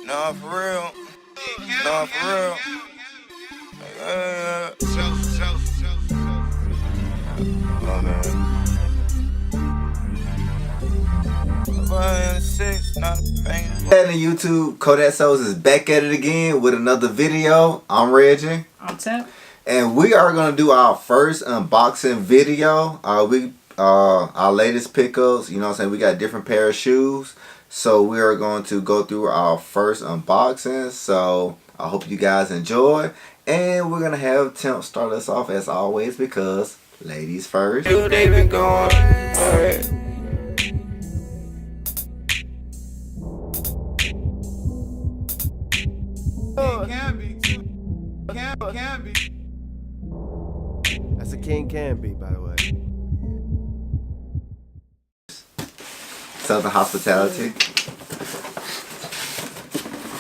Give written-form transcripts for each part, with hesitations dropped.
No, for real. No, for real. Oh, man. 6, not a pain. Hey YouTube, Kodak Souls is back at it again with another video. I'm Reggie. I'm Temp. And we are gonna do our first unboxing video. Our latest pickups, you know what I'm saying? We got different pair of shoes. So we are going to go through our first unboxing. So I hope you guys enjoy. And we're gonna have Temp start us off as always because ladies first. Dude, they been going. Alright. Can be. That's a King Can Be, by the way. Southern Hospitality.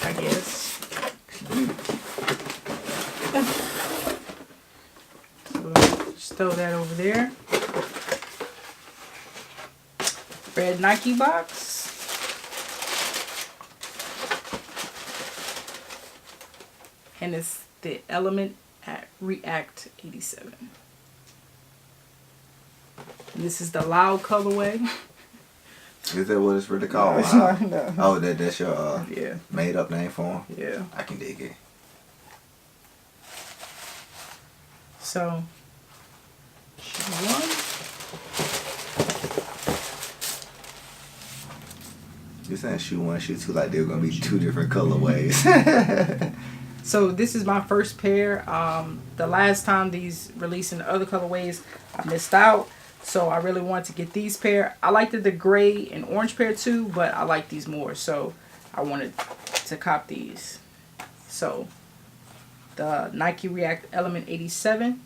I guess. So just throw that over there. Red Nike box. And it's the Element React 87. And this is the Loud colorway. Is that what it's really called? No. Oh, that's your Yeah. made up name for him? Yeah. I can dig it. So, shoe one. You saying shoe one, shoe two, like they're gonna be two different colorways. So this is my first pair. The last time these released in the other colorways, I missed out. So I really wanted to get these pair. I liked the gray and orange pair too, but I like these more. So I wanted to cop these. So the Nike React Element 87.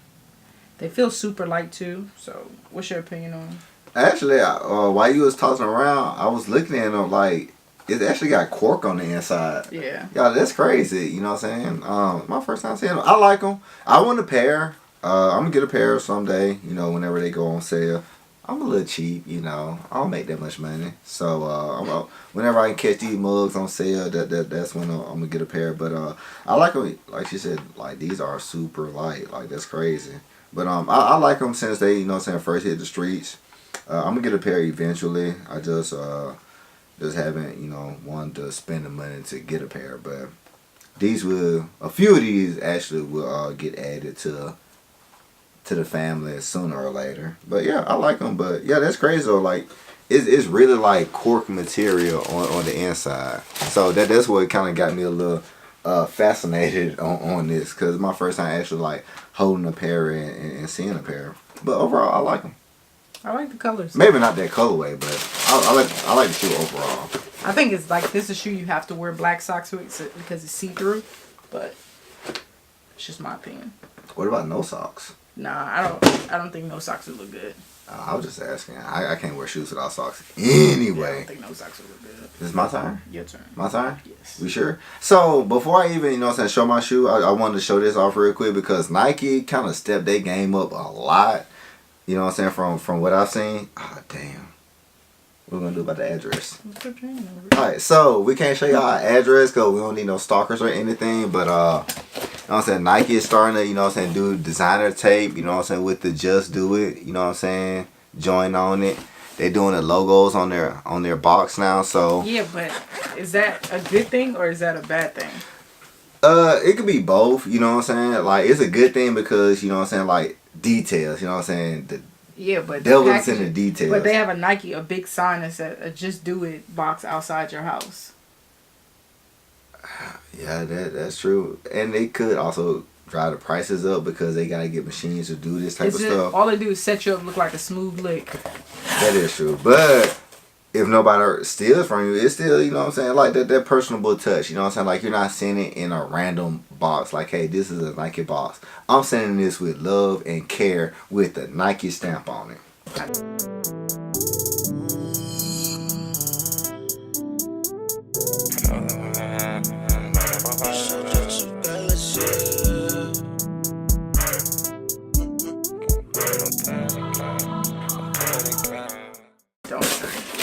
They feel super light too. So what's your opinion on them? Actually, while you was tossing around, I was looking at them like it actually got cork on the inside. Yeah. Yeah, that's crazy. You know what I'm saying? My first time seeing them. I like them. I want a pair. I'm gonna get a pair someday. You know, whenever they go on sale. I'm a little cheap. You know, I don't make that much money. So whenever I can catch these mugs on sale, that's when I'm gonna get a pair. But I like them. Like she said, like these are super light. Like that's crazy. But I like them since they, you know what I'm saying, first hit the streets. I'm gonna get a pair eventually. I just haven't, you know, wanted to spend the money to get a pair. But these will, a few of these actually will get added to the family sooner or later. But yeah, I like them. But yeah, that's crazy though. Like it's really like cork material on the inside. So that's what kind of got me a little fascinated on this, because my first time actually like holding a pair and seeing a pair. But overall, I like them. I like the colors. Maybe not that colorway, but I like the shoe overall. I think it's like this is a shoe you have to wear black socks with because it's see-through. But it's just my opinion. What about no socks? Nah, I don't think no socks would look good. I was just asking. I can't wear shoes without socks Yeah, I anyway. don't think no socks would look good. This is my turn? Your turn. My turn? Yes. We sure? So, before I even, you know what I'm saying, show my shoe, I wanted to show this off real quick because Nike kind of stepped their game up a lot. You know what I'm saying, from what I've seen. Ah, damn. What we going to do about the address? Alright, so we can't show y'all our address because we don't need no stalkers or anything. But, you know what I'm saying, Nike is starting to, you know what I'm saying, do designer tape, you know what I'm saying, with the Just Do It, you know what I'm saying, join on it. They're doing the logos on their box now, so. Yeah, but is that a good thing or is that a bad thing? It could be both, you know what I'm saying? Like, it's a good thing because, you know what I'm saying, like, details, you know what I'm saying? Yeah, but devil's in the details. But they have a big sign that says a Just Do It box outside your house. Yeah, that's true. And they could also drive the prices up because they gotta get machines to do this type of stuff. All they do is set you up look like a smooth lick. That is true. But if nobody steals from you, it's still, you know what I'm saying, like that personable touch. You know what I'm saying? Like you're not sending it in a random box. Like, hey, this is a Nike box. I'm sending this with love and care with the Nike stamp on it.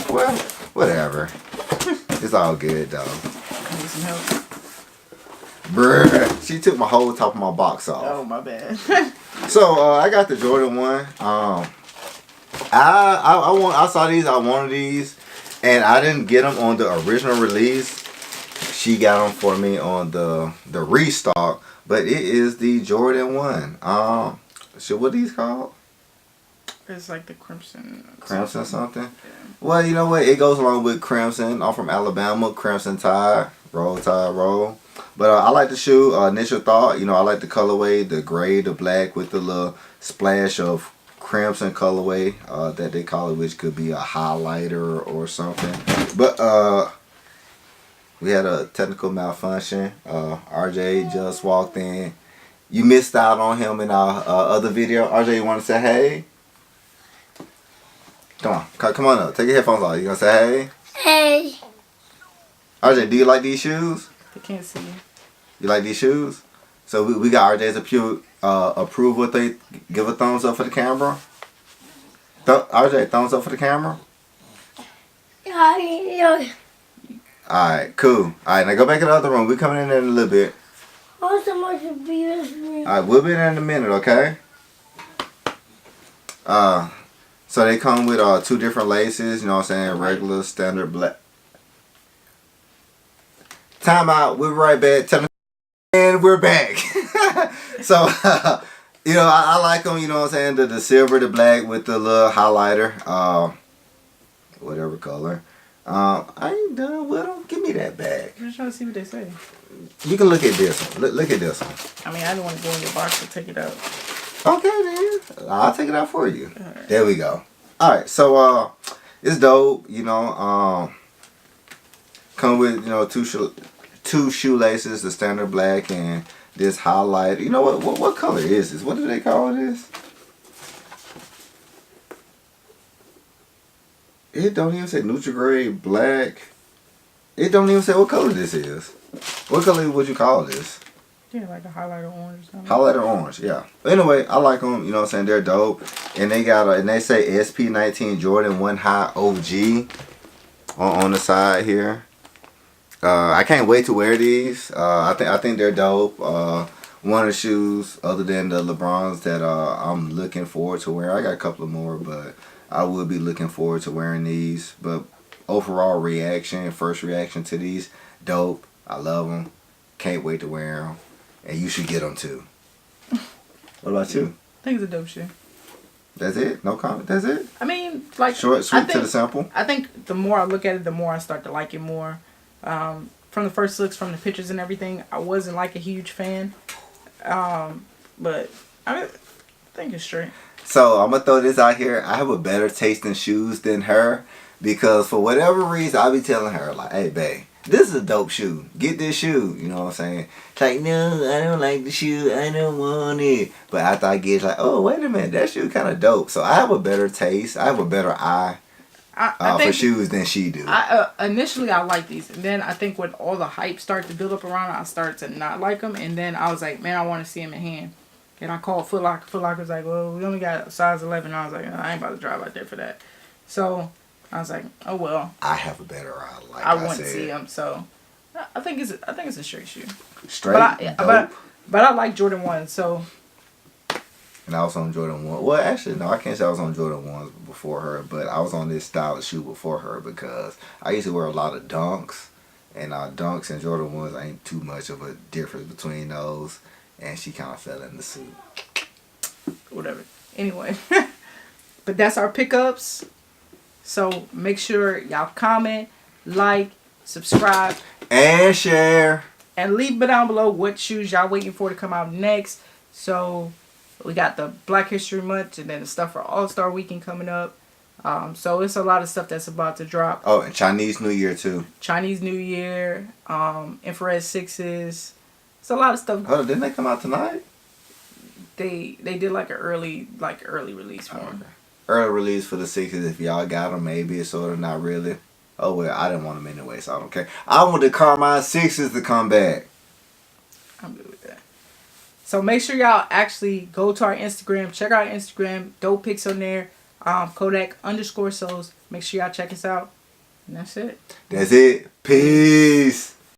Well, whatever. It's all good though. I need some help. Bruh, she took my whole top of my box off. Oh, my bad. So I got the Jordan 1. I saw these. I wanted these, and I didn't get them on the original release. She got them for me on the restock, but it is the Jordan 1. So what are these called? It's like the Crimson. Crimson something? Yeah. Well, you know what? It goes along with Crimson. I'm from Alabama. Crimson Tide. Roll Tide Roll. But I like the shoe. Initial thought, I like the colorway, the gray, the black with the little splash of crimson colorway that they call it, which could be a highlighter or something. But we had a technical malfunction. RJ just walked in. You missed out on him in our other video. RJ, you want to say hey? Come on up. Take your headphones off. You gonna say hey? Hey. RJ, do you like these shoes? They can't see you. You like these shoes? So we got RJ's approval. They give a thumbs up for the camera. RJ, thumbs up for the camera. Yeah. Alright, cool. Alright, now go back in the other room. We coming in there in a little bit. Also much to be with me. Alright, we'll be there in a minute, okay? So they come with 2 different laces, you know what I'm saying? Regular, standard, black. Time out. We'll be right back. And we're back. So, I like them, you know what I'm saying? The silver, the black with the little highlighter. Whatever color. I ain't done with them. Give me that bag. I'm just trying to see what they say. You can look at this one. Look at this one. I mean, I didn't want to go in your box to take it out. Okay, then. I'll take it out for you. Alright. There we go. Alright, so, it's dope, come with, 2 shoelaces, the standard black and this highlight. You know what color is this? What do they call this? It don't even say Nutri-Grade black. It don't even say what color this is. What color would you call this? Yeah, like a highlighter orange or something. Highlighter orange, yeah. But anyway, I like them. You know what I'm saying? They're dope. And they got and they say SP19 Jordan 1 High OG on the side here. I can't wait to wear these. I think they're dope. One of the shoes, other than the LeBrons, that I'm looking forward to wearing. I got a couple of more, but I will be looking forward to wearing these. But overall first reaction to these, dope. I love them. Can't wait to wear them. And you should get them too. What about you? I think it's a dope shoe. That's it? No comment? That's it? I mean, like... Short, sweet to the simple? I think the more I look at it, the more I start to like it more. From the first looks, from the pictures and everything, I wasn't like a huge fan. But I think it's straight. So I'm going to throw this out here. I have a better taste in shoes than her. Because for whatever reason, I be telling her, like, hey, babe, this is a dope shoe. Get this shoe. You know what I'm saying? It's like, no, I don't like the shoe. I don't want it. But after I get it, like, oh, wait a minute. That shoe kind of dope. So I have a better taste. I have a better eye I for think shoes than she do. Initially, I like these. And then I think when all the hype started to build up around it, I started to not like them. And then I was like, man, I want to see them in hand. And I called Foot Locker. Foot Locker was like, well, we only got a size 11. I was like, I ain't about to drive out there for that. So I was like, oh well. I have a better eye. Like I want to see them. So I think it's a straight shoe. Straight, dope. But I like Jordan 1. So. And I was on Jordan 1. Well, actually, no, I can't say I was on Jordan 1 before her, but I was on this style of shoe before her because I used to wear a lot of Dunks. And Dunks and Jordan 1s ain't too much of a difference between those. And she kind of fell in the suit. Whatever. Anyway. But that's our pickups. So make sure y'all comment, like, subscribe. And share. And leave down below what shoes y'all waiting for to come out next. So we got the Black History Month and then the stuff for All-Star Weekend coming up. So it's a lot of stuff that's about to drop. Oh, and Chinese New Year too. Chinese New Year, Infrared 6s. It's a lot of stuff. Oh, didn't they come out tonight? They did like an early release for them. Okay. Early release for the 6s. If y'all got them, maybe it's sort of not really. Oh well, I didn't want them anyway, so I don't care. I want the Carmine 6s to come back. I'm good with that. So make sure y'all actually go to our Instagram. Check out our Instagram. Dope pics on there. Kodak_Soles. Make sure y'all check us out. And that's it. That's it. Peace.